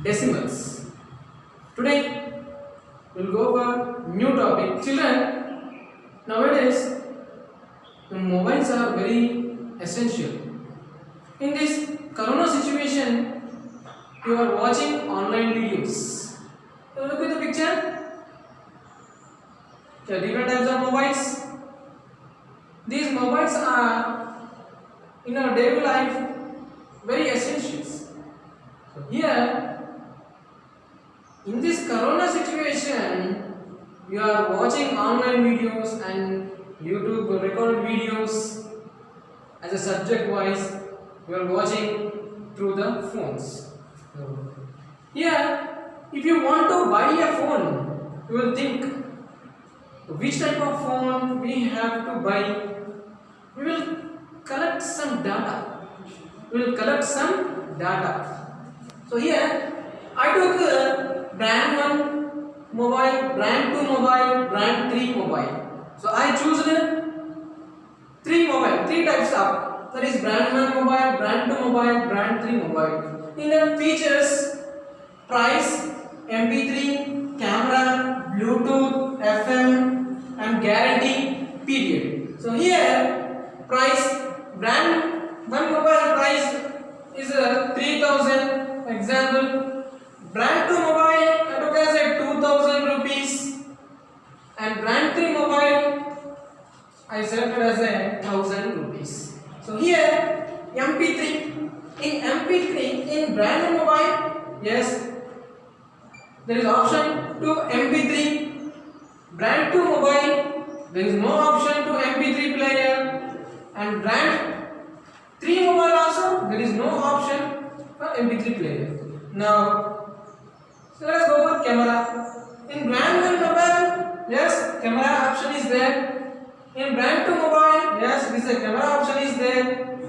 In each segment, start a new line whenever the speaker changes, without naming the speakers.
decimals. Today we'll go for new topic. Children, nowadays the mobiles are very essential. In this corona situation, you are watching online videos. So look at the picture. There are different types of mobiles. These mobiles are in our daily life very essential. So here, in this corona situation, you are watching online videos and YouTube recorded videos as a subject wise. You are watching through the phones. So here, if you want to buy a phone, you will think which type of phone we have to buy. We will collect some data. So here I took brand 1 mobile, brand 2 mobile, brand 3 mobile. So I choose 3 types of, that is brand 1 mobile, brand 2 mobile, brand 3 mobile. In the features, price, MP3, camera, Bluetooth, FM and guarantee period. So here price, brand 1 mobile price is 3000. Example, brand 2 mobile I took as a 2000 rupees and brand 3 mobile I selected as a 1000 rupees. So here MP3, in brand 1 mobile, yes, there is option to MP3. Brand 2 mobile, there is no option to MP3 player, and brand 3 mobile also there is no option for MP3 player. Now, so let us go for camera. In brand 1 mobile, yes, camera option is there. In brand 2 mobile, yes, this camera option is there.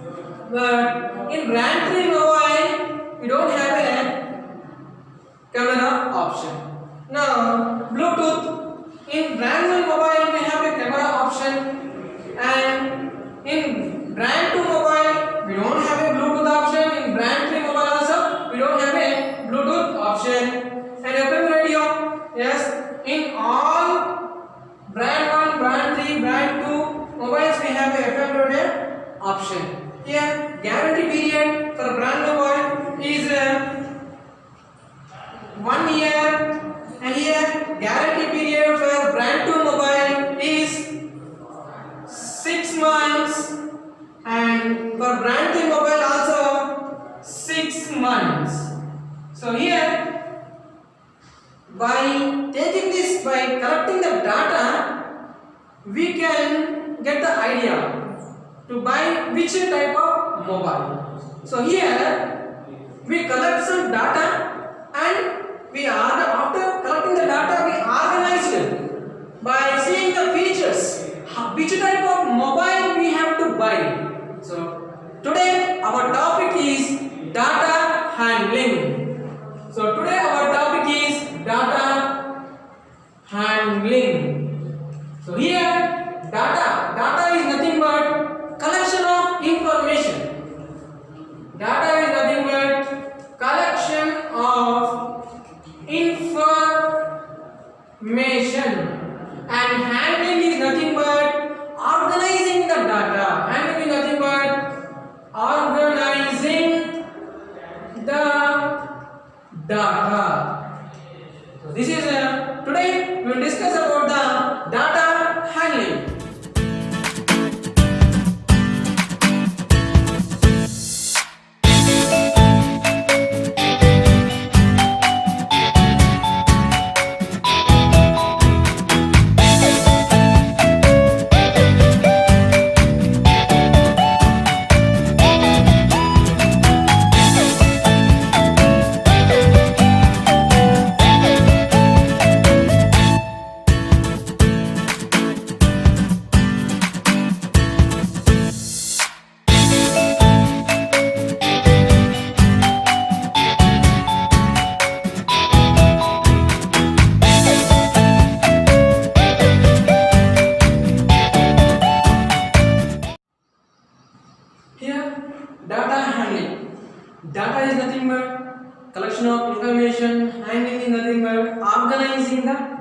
But in brand 3 mobile, we don't have a camera option. Now, Bluetooth. In brand 1 mobile, we have a camera option, and in brand 2 mobile, we don't have a Bluetooth option. In brand 3 mobile also, we don't have a Bluetooth option. And FM radio, yes, in all brand 1, brand 3, brand 2 mobiles, we have a FM radio option. Here, guarantee period for brand mobile is 1 year, and here guarantee period for brand 2 mobile is 6 months, and for brand 3 mobile also 6 months. So here, by collecting the data, we can get the idea to buy which type of mobile. So here we collect some data, and after collecting the data, we organize it by seeing the features, which type of mobile we have to buy. So today our topic is data handling. So today our topic is data handling. So here data is nothing but collection of information. Data is nothing but collection of information, and handling is nothing but organizing the data. Handling is nothing but organizing the data. So this is today we will discuss about the data handling. Data is nothing but collection of information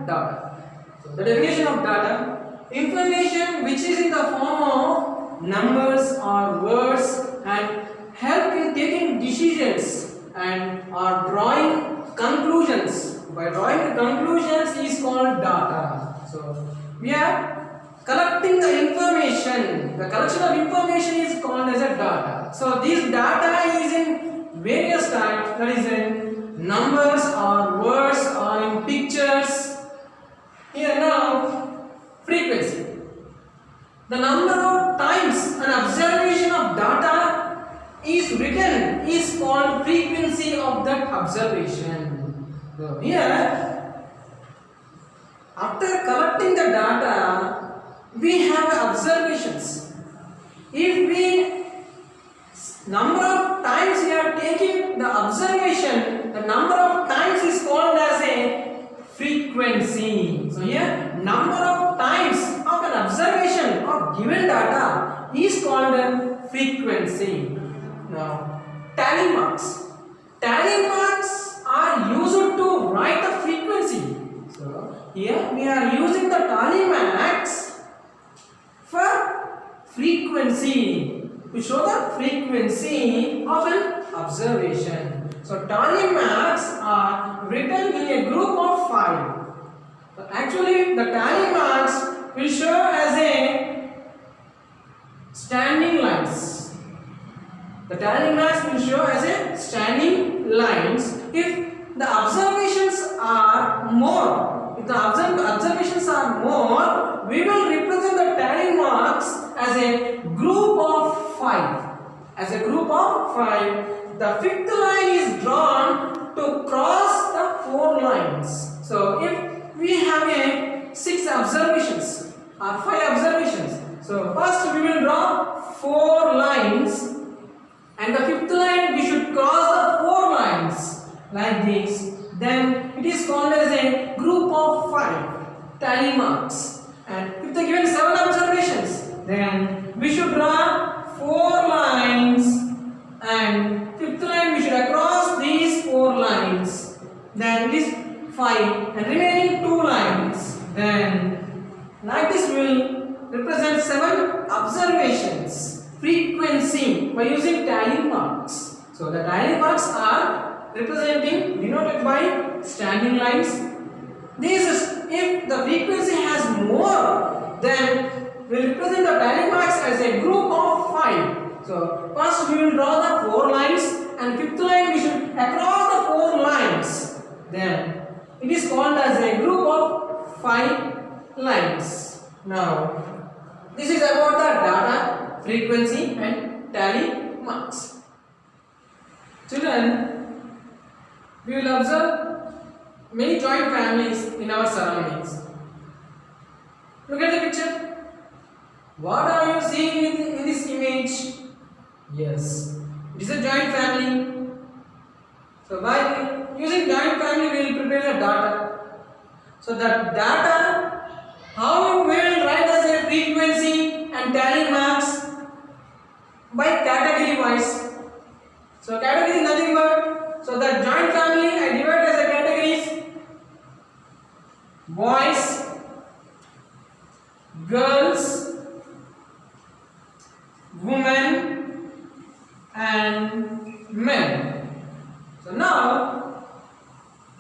data. So the definition of data: information which is in the form of numbers or words and help in taking decisions and are drawing conclusions. By drawing the conclusions is called data. So we are collecting the information. The collection of information is called as a data. So this data is in various types. That is in numbers or words or in pictures. Here now, frequency. The number of times an observation of data is written is called frequency of that observation. So here, after collecting the data, we have observations. If we number of times we are taking the observation, the number of times is called as a frequency. So here, number of times of an observation of given data is called a frequency. Now, tally marks. Tally marks are used to write the frequency. So here we are using the tally marks for frequency, to show the frequency of an observation. So tally marks are written in a group of 5. So actually the tally marks will show as a standing lines. The tally marks will show as a standing lines. If the observations are more, if the observations are more, we will represent the tally marks as a group of 5. As a group of 5, the fifth line is drawn to cross the 4 lines. So if we have a 6 observations or 5 observations, so first we will draw 4 lines, and the fifth line we should cross the 4 lines like this. Then it is called as a group of 5 tally marks. And if they given 7 observations, then we should draw 4 lines, and fifth line we should across these 4 lines. Then it is 5 and remaining 2 lines. Then like this we will represent 7 observations frequency by using tally marks. So the tally marks are representing, denoted by standing lines. This is, if the frequency has more, then we will represent the tally marks as a group of 5. So first we will draw the 4 lines, and fifth line we should across the 4 lines. Then it is called as a group of 5 lines. Now this is about the data, frequency and tally marks. Children, we will observe many joint families in our surroundings. Look at the picture. What are you seeing in this image? Yes, it is a joint family. So by using joint family, we will prepare the data. So that data, how we will write as a frequency and tally marks? By category wise. So category is nothing but, so the joint family I divide as a categories: boys, girls, women and men. So now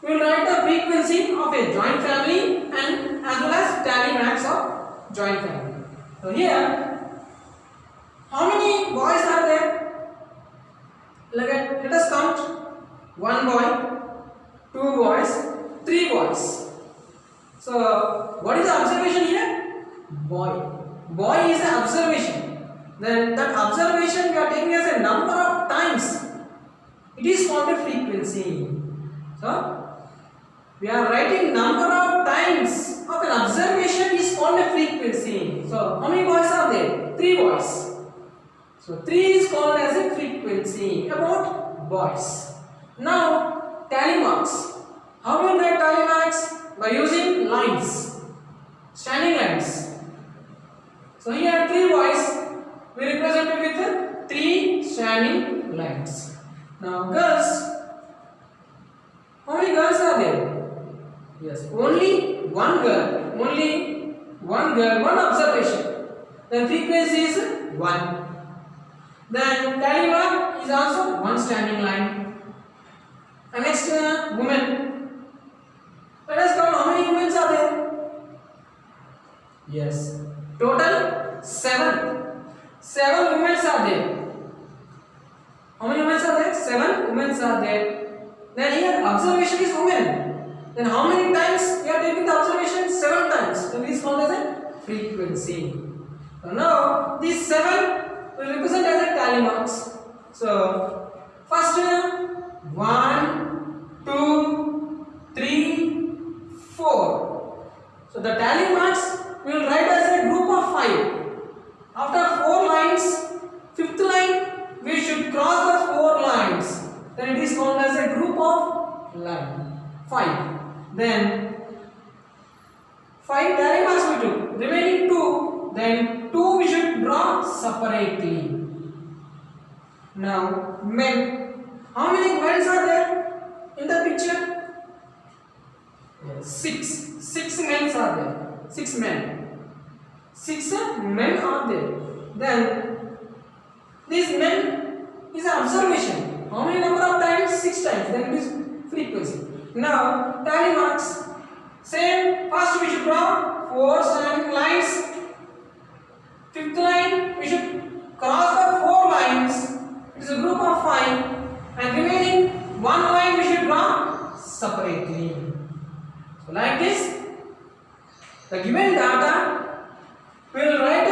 we will write the frequency of a joint family and as well as tally marks of joint family. So here, how many boys are there? Let us count. 1 boy, 2 boys, 3 boys. So what is the observation here? Boy. Boy is an observation. Then that observation we are taking as a number of times. It is called a frequency. So we are writing number of times of an observation is called a frequency. So how many boys are there? 3 boys. So 3 is called as a frequency about boys. Now tally marks. How will we write tally marks? By using lines, standing lines. So here 3 boys we represent with 3 standing lines. Now girls, how many girls are there? Yes, only one girl, one observation. Then frequency is 1. Then tally mark is also one standing line. And next, women. Let us count how many women are there. Yes, total 7. 7 women are there. How many women are there? 7 women are there. Then here observation is women. Then how many times we are taking the observation? 7 times. So this is called as a frequency. So now these 7 will represent as a tally marks. So first 1, 2, 3, 4. So the tally marks we will write as a group of 5. After 4 lines, 5th line we should cross the 4 lines. Then it is called as a group of line 5. Then 5 tally marks we took. Remaining 2. Then 2 we should draw separately. Now men. How many men are there in the picture? Yes, 6. 6 men are there. 6 men. 6 men are there. Then these men is an observation. How many number of times? 6 times. Then it is frequency. Now tally marks. Same. First we should draw 4 standing lines. 5th line we should cross the 4 lines. It is a group of 5. And remaining 1 line we should draw separately. So like this, the given data we will write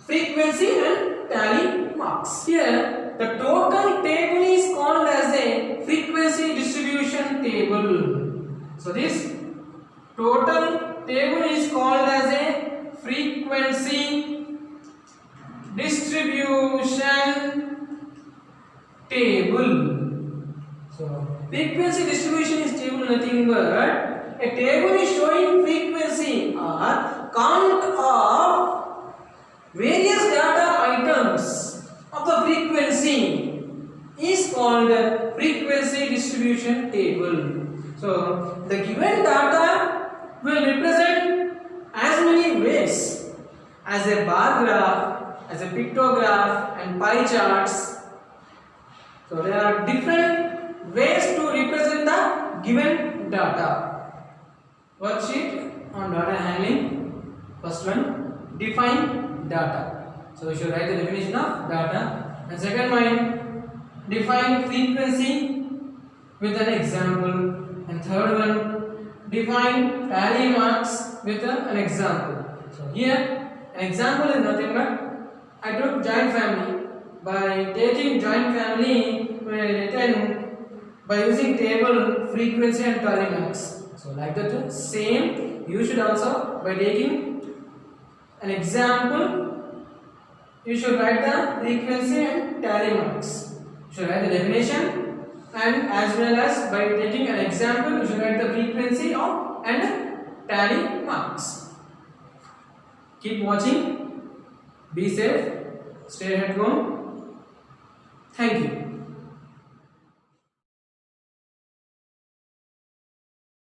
frequency and tally marks. Here the total table is called as a frequency distribution table. So this total table is called as a frequency distribution table. So frequency distribution is table nothing but a table is showing frequency or count of various data items of the frequency is called frequency distribution table. So the given data will represent as many ways as a bar graph, as a pictograph and pie charts. So there are different ways to represent the given data. Worksheet on data handling. First one, define data. So we should write the definition of data. And second one, define frequency with an example. And third one, define tally marks with an example. So here an example is nothing but I took joint family. By taking joint family, we written by using table frequency and tally marks. So like that, same you should also by taking an example, you should write the frequency and tally marks. You should write the definition and as well as by taking an example, you should write the frequency of and tally marks. Keep watching. Be safe. Stay at home. Thank you.